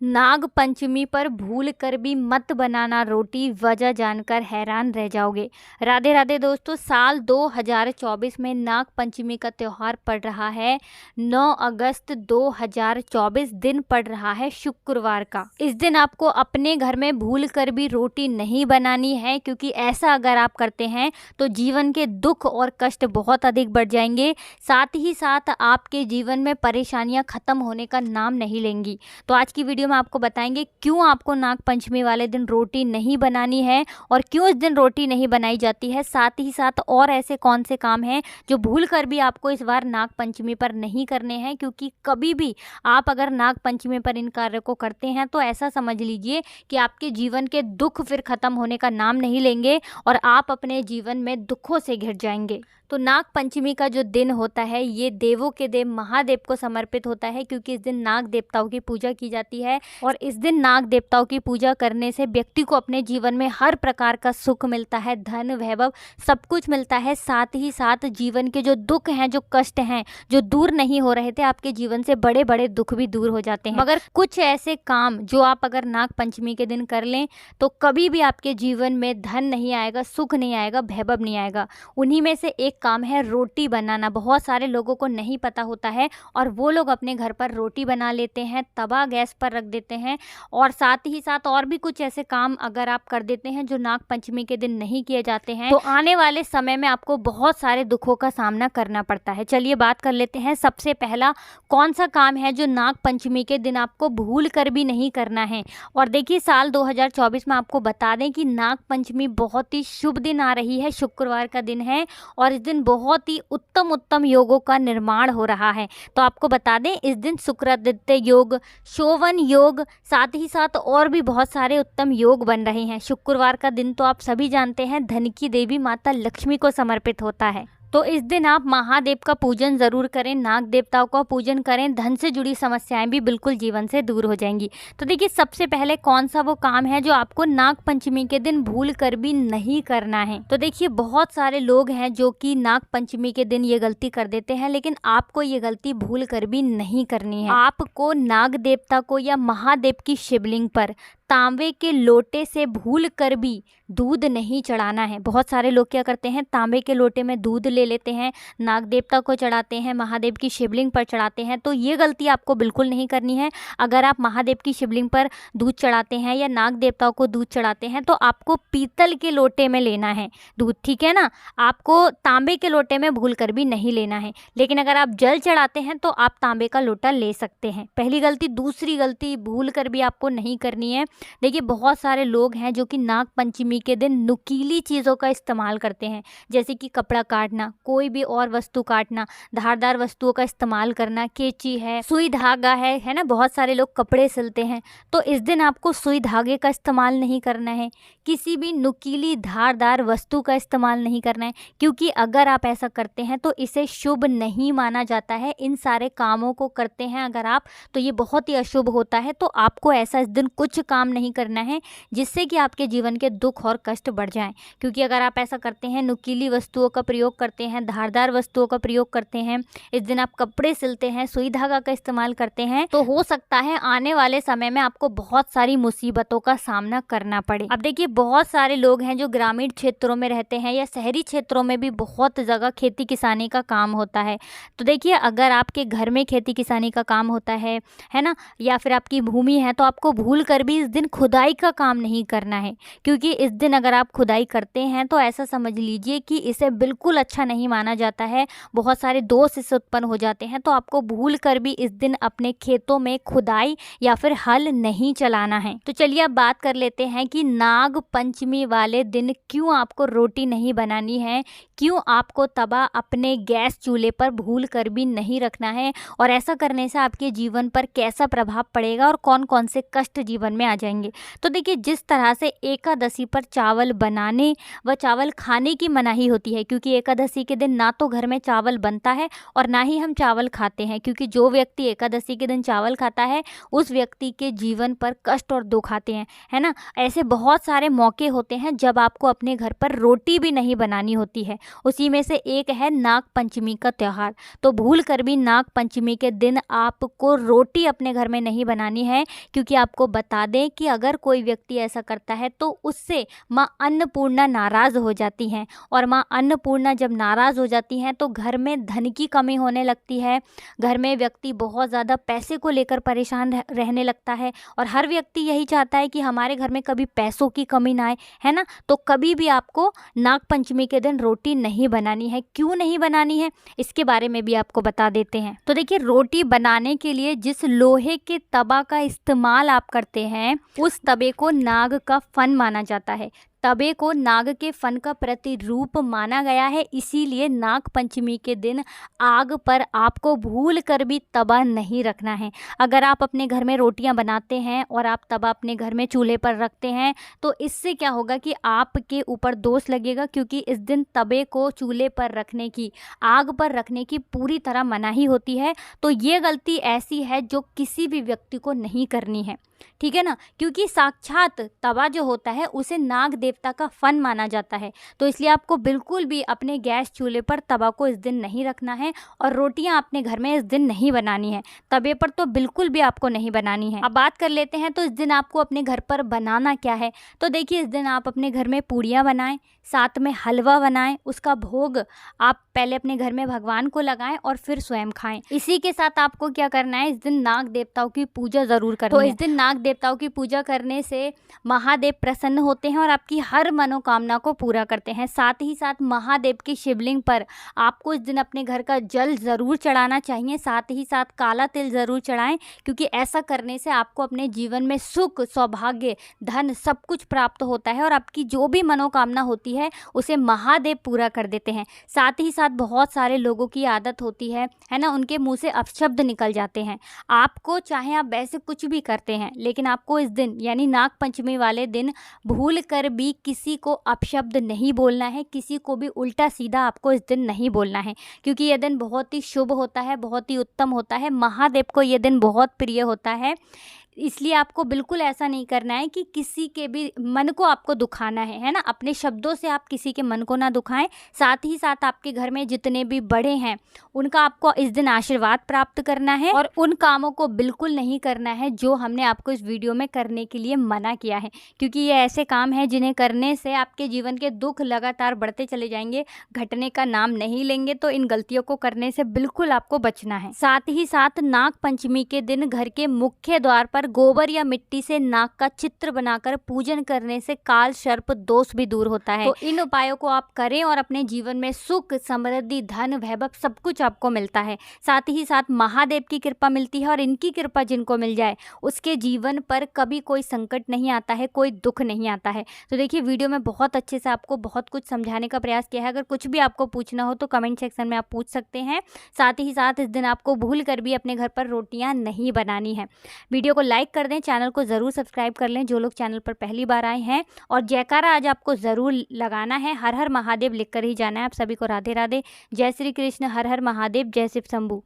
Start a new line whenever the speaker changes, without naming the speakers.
नाग पंचमी पर भूल कर भी मत बनाना रोटी, वजह जानकर हैरान रह जाओगे। राधे राधे दोस्तों, साल 2024 में नाग पंचमी का त्यौहार पड़ रहा है। 9 अगस्त 2024 दिन पड़ रहा है शुक्रवार का। इस दिन आपको अपने घर में भूल कर भी रोटी नहीं बनानी है, क्योंकि ऐसा अगर आप करते हैं तो जीवन के दुख और कष्ट बहुत अधिक बढ़ जाएंगे। साथ ही साथ आपके जीवन में परेशानियां खत्म होने का नाम नहीं लेंगी। तो आज की वीडियो में आपको बताएंगे क्यों आपको नाग पंचमी वाले दिन रोटी नहीं बनानी है और क्यों इस दिन रोटी नहीं बनाई जाती है। साथ ही साथ और ऐसे कौन से काम हैं जो भूल कर भी आपको इस बार नाग पंचमी पर नहीं करने हैं, क्योंकि कभी भी आप अगर नाग पंचमी पर इन कार्य को करते हैं तो ऐसा समझ लीजिए कि आपके जीवन के दुख फिर खत्म होने का नाम नहीं लेंगे और आप अपने जीवन में दुखों से घिर जाएंगे। तो नाग पंचमी का जो दिन होता है ये देवों के देव महादेव को समर्पित होता है, क्योंकि इस दिन नाग देवताओं की पूजा की जाती है और इस दिन नाग देवताओं की पूजा करने से व्यक्ति को अपने जीवन में हर प्रकार का सुख मिलता है, धन वैभव सब कुछ मिलता है। साथ ही साथ जीवन के जो दुख हैं, जो कष्ट हैं, जो दूर नहीं हो रहे थे, आपके जीवन से बड़े बड़े दुख भी दूर हो जाते हैं। मगर कुछ ऐसे काम जो आप अगर नाग पंचमी के दिन कर लें तो कभी भी आपके जीवन में धन नहीं आएगा, सुख नहीं आएगा, वैभव नहीं आएगा। उन्हीं में से एक काम है रोटी बनाना। बहुत सारे लोगों को नहीं पता होता है और वो लोग अपने घर पर रोटी बना लेते हैं, तवा गैस पर रख देते हैं और साथ ही साथ और भी कुछ ऐसे काम अगर आप कर देते हैं जो नाग पंचमी के दिन नहीं किए जाते हैं तो आने वाले समय में आपको बहुत सारे दुखों का सामना करना पड़ता है। चलिए बात कर लेते हैं। सबसे पहला कौन सा काम है जो नाग पंचमी के दिन आपको भूल कर भी नहीं करना है। और देखिए, साल 2024 में आपको बता दें कि नाग पंचमी बहुत ही शुभ दिन आ रही है, शुक्रवार का दिन है और इस दिन बहुत ही उत्तम उत्तम योगों का निर्माण हो रहा है। तो आपको बता दें इस दिन शुक्रादित्य योग, शोभन योग, साथ ही साथ और भी बहुत सारे उत्तम योग बन रहे हैं। शुक्रवार का दिन तो आप सभी जानते हैं धन की देवी माता लक्ष्मी को समर्पित होता है। तो इस दिन आप महादेव का पूजन ज़रूर करें, नाग देवताओं का पूजन करें, धन से जुड़ी समस्याएं भी बिल्कुल जीवन से दूर हो जाएंगी। तो देखिए, सबसे पहले कौन सा वो काम है जो आपको नाग पंचमी के दिन भूल कर भी नहीं करना है। तो देखिए, बहुत सारे लोग हैं जो कि नाग पंचमी के दिन ये गलती कर देते हैं, लेकिन आपको ये गलती भूल कर भी नहीं करनी है। आपको नाग देवता को या महादेव की शिवलिंग पर तांबे के लोटे से भूल कर भी दूध नहीं चढ़ाना है। बहुत सारे लोग क्या करते हैं, तांबे के लोटे में दूध ले लेते हैं, नाग देवता को चढ़ाते हैं, महादेव की शिवलिंग पर चढ़ाते हैं। तो ये गलती आपको बिल्कुल नहीं करनी है। अगर आप महादेव की शिवलिंग पर दूध चढ़ाते हैं या नाग देवताओं को दूध चढ़ाते हैं तो आपको पीतल के लोटे में लेना है दूध, ठीक है ना। आपको तांबे के लोटे में भूल कर भी नहीं लेना है। लेकिन अगर आप जल चढ़ाते हैं तो आप तांबे का लोटा ले सकते हैं। पहली गलती। दूसरी गलती भूल कर भी आपको नहीं करनी है। देखिए, बहुत सारे लोग हैं जो कि नाग पंचमी के दिन नुकीली चीज़ों का इस्तेमाल करते हैं, जैसे कि कपड़ा काटना, कोई भी और वस्तु काटना, धारदार वस्तुओं का इस्तेमाल करना, कैंची है, सुई धागा है ना। बहुत सारे लोग कपड़े सिलते हैं, तो इस दिन आपको सुई धागे का इस्तेमाल नहीं करना है, किसी भी नुकीली धारदार वस्तु का इस्तेमाल नहीं करना है, क्योंकि अगर आप ऐसा करते हैं तो इसे शुभ नहीं माना जाता है। इन सारे कामों को करते हैं अगर आप तो ये बहुत ही अशुभ होता है। तो आपको ऐसा इस दिन कुछ काम नहीं करना है जिससे कि आपके जीवन के दुख और कष्ट बढ़ जाएं, क्योंकि अगर आप ऐसा करते हैं, नुकीली वस्तुओं का प्रयोग करते हैं, धारदार वस्तुओं का प्रयोग करते हैं, इस दिन आप कपड़े सिलते हैं, सुई धागा का इस्तेमाल करते हैं, तो हो सकता है आने वाले समय में आपको बहुत सारी मुसीबतों का सामना करना पड़े। अब देखिए, बहुत सारे लोग हैं जो ग्रामीण क्षेत्रों में रहते हैं या शहरी क्षेत्रों में भी बहुत जगह खेती किसानी का काम होता है। तो देखिए, अगर आपके घर में खेती किसानी का काम होता है ना, या फिर आपकी भूमि है, तो आपको भूल कर भी इस दिन खुदाई का काम नहीं करना है, क्योंकि इस दिन अगर आप खुदाई करते हैं तो ऐसा समझ लीजिए कि इसे बिल्कुल अच्छा नहीं माना जाता है। बहुत सारे दोष इससे उत्पन्न हो जाते हैं। तो आपको भूल कर भी इस दिन अपने खेतों में खुदाई या फिर हल नहीं चलाना है। तो चलिए अब बात कर लेते हैं कि नाग पंचमी वाले दिन क्यों आपको रोटी नहीं बनानी है, क्यों आपको तवा अपने गैस चूल्हे पर भूल कर भी नहीं रखना है और ऐसा करने से आपके जीवन पर कैसा प्रभाव पड़ेगा और कौन कौन से कष्ट जीवन में आ जाएंगे। तो देखिए जिस तरह से एकादशी पर चावल बनाने व चावल खाने की मनाही होती है, क्योंकि एकादशी के दिन ना तो घर में चावल बनता है और ना ही हम चावल खाते हैं, क्योंकि जो व्यक्ति एकादशी के दिन चावल खाता है उस व्यक्ति के जीवन पर कष्ट और दुख आते हैं, है ना। ऐसे बहुत सारे मौके होते हैं जब आपको अपने घर पर रोटी भी नहीं बनानी होती है। उसी में से एक है नाग पंचमी का त्यौहार। तो भूल कर भी नाग पंचमी के दिन आपको रोटी अपने घर में नहीं बनानी है, क्योंकि आपको बता दें कि अगर कोई व्यक्ति ऐसा करता है तो उससे माँ अन्नपूर्णा नाराज़ हो जाती हैं, और माँ अन्नपूर्णा जब नाराज़ हो जाती हैं तो घर में धन की कमी होने लगती है। घर में व्यक्ति बहुत ज़्यादा पैसे को लेकर परेशान रहने लगता है, और हर व्यक्ति यही चाहता है कि हमारे घर में कभी पैसों की कमी ना आए, है ना। तो कभी भी आपको नाग पंचमी के दिन रोटी नहीं बनानी है। क्यों नहीं बनानी है इसके बारे में भी आपको बता देते हैं। तो देखिए रोटी बनाने के लिए जिस लोहे के तवा का इस्तेमाल आप करते हैं उस तवे को नाग का फन माना जाता है। तवे को नाग के फन का प्रतिरूप माना गया है, इसीलिए नाग पंचमी के दिन आग पर आपको भूल कर भी तवा नहीं रखना है। अगर आप अपने घर में रोटियां बनाते हैं और आप तवा अपने घर में चूल्हे पर रखते हैं तो इससे क्या होगा कि आपके ऊपर दोष लगेगा, क्योंकि इस दिन तवे को चूल्हे पर रखने की, आग पर रखने की पूरी तरह मनाही होती है। तो ये गलती ऐसी है जो किसी भी व्यक्ति को नहीं करनी है, ठीक है ना, क्योंकि साक्षात तवा जो होता है उसे नाग देवता का फन माना जाता है। तो इसलिए आपको बिल्कुल भी अपने गैस चूल्हे पर तवा को इस दिन नहीं रखना है, और रोटियां अपने घर में इस दिन नहीं बनानी है। तवे पर तो बिल्कुल भी आपको नहीं बनानी है। अब बात कर लेते हैं तो इस दिन आपको अपने घर पर बनाना क्या है। तो देखिए इस दिन आप अपने घर में पूड़ियाँ बनाएं, साथ में हलवा बनाएं, उसका भोग आप पहले अपने घर में भगवान को लगाएं और फिर स्वयं खाएं। इसी के साथ आपको क्या करना है, इस दिन नाग देवताओं की पूजा ज़रूर करनी है। तो इस दिन नाग देवताओं की पूजा करने से महादेव प्रसन्न होते हैं और आपकी हर मनोकामना को पूरा करते हैं। साथ ही साथ महादेव की शिवलिंग पर आपको इस दिन अपने घर का जल ज़रूर चढ़ाना चाहिए, साथ ही साथ काला तिल ज़रूर चढ़ाएं, क्योंकि ऐसा करने से आपको अपने जीवन में सुख, सौभाग्य, धन सब कुछ प्राप्त होता है और आपकी जो भी मनोकामना होती है उसे महादेव पूरा कर देते हैं। साथ ही साथ बहुत सारे लोगों की आदत होती है ना, उनके मुंह से अपशब्द निकल जाते हैं। आपको चाहे आप वैसे कुछ भी करते हैं, लेकिन आपको इस दिन यानी नाग पंचमी वाले दिन भूल कर भी किसी को अपशब्द नहीं बोलना है, किसी को भी उल्टा सीधा आपको इस दिन नहीं बोलना है, क्योंकि यह दिन बहुत ही शुभ होता है, बहुत ही उत्तम होता है। महादेव को यह दिन बहुत प्रिय होता है, इसलिए आपको बिल्कुल ऐसा नहीं करना है कि किसी के भी मन को आपको दुखाना है ना। अपने शब्दों से आप किसी के मन को ना दुखाएं। साथ ही साथ आपके घर में जितने भी बड़े हैं उनका आपको इस दिन आशीर्वाद प्राप्त करना है, और उन कामों को बिल्कुल नहीं करना है जो हमने आपको इस वीडियो में करने के लिए मना किया है, क्योंकि ये ऐसे काम हैं जिन्हें करने से आपके जीवन के दुख लगातार बढ़ते चले जाएंगे, घटने का नाम नहीं लेंगे। तो इन गलतियों को करने से बिल्कुल आपको बचना है। साथ ही साथ नाग पंचमी के दिन घर के मुख्य द्वार पर गोबर या मिट्टी से नाग का चित्र बनाकर पूजन करने से काल सर्प दोष भी दूर होता है। तो इन उपायों को आप करें और अपने जीवन में सुख, समृद्धि, धन, वैभव सब कुछ आपको मिलता है। साथ ही साथ महादेव की कृपा मिलती है, और इनकी कृपा जिनको मिल जाए उसके जीवन पर कभी कोई संकट नहीं आता है, कोई दुख नहीं आता है। तो देखिए वीडियो में बहुत अच्छे से आपको बहुत कुछ समझाने का प्रयास किया है। अगर कुछ भी आपको पूछना हो तो कमेंट सेक्शन में आप पूछ सकते हैं। साथ ही साथ इस दिन आपको भूल कर भी अपने घर पर रोटियां नहीं बनानी है। वीडियो को लाइक कर दें, चैनल को ज़रूर सब्सक्राइब कर लें जो लोग चैनल पर पहली बार आए हैं, और जयकारा आज आपको ज़रूर लगाना है। हर हर महादेव लिख कर ही जाना है। आप सभी को राधे राधे, जय श्री कृष्ण, हर हर महादेव, जय शिव शंभू।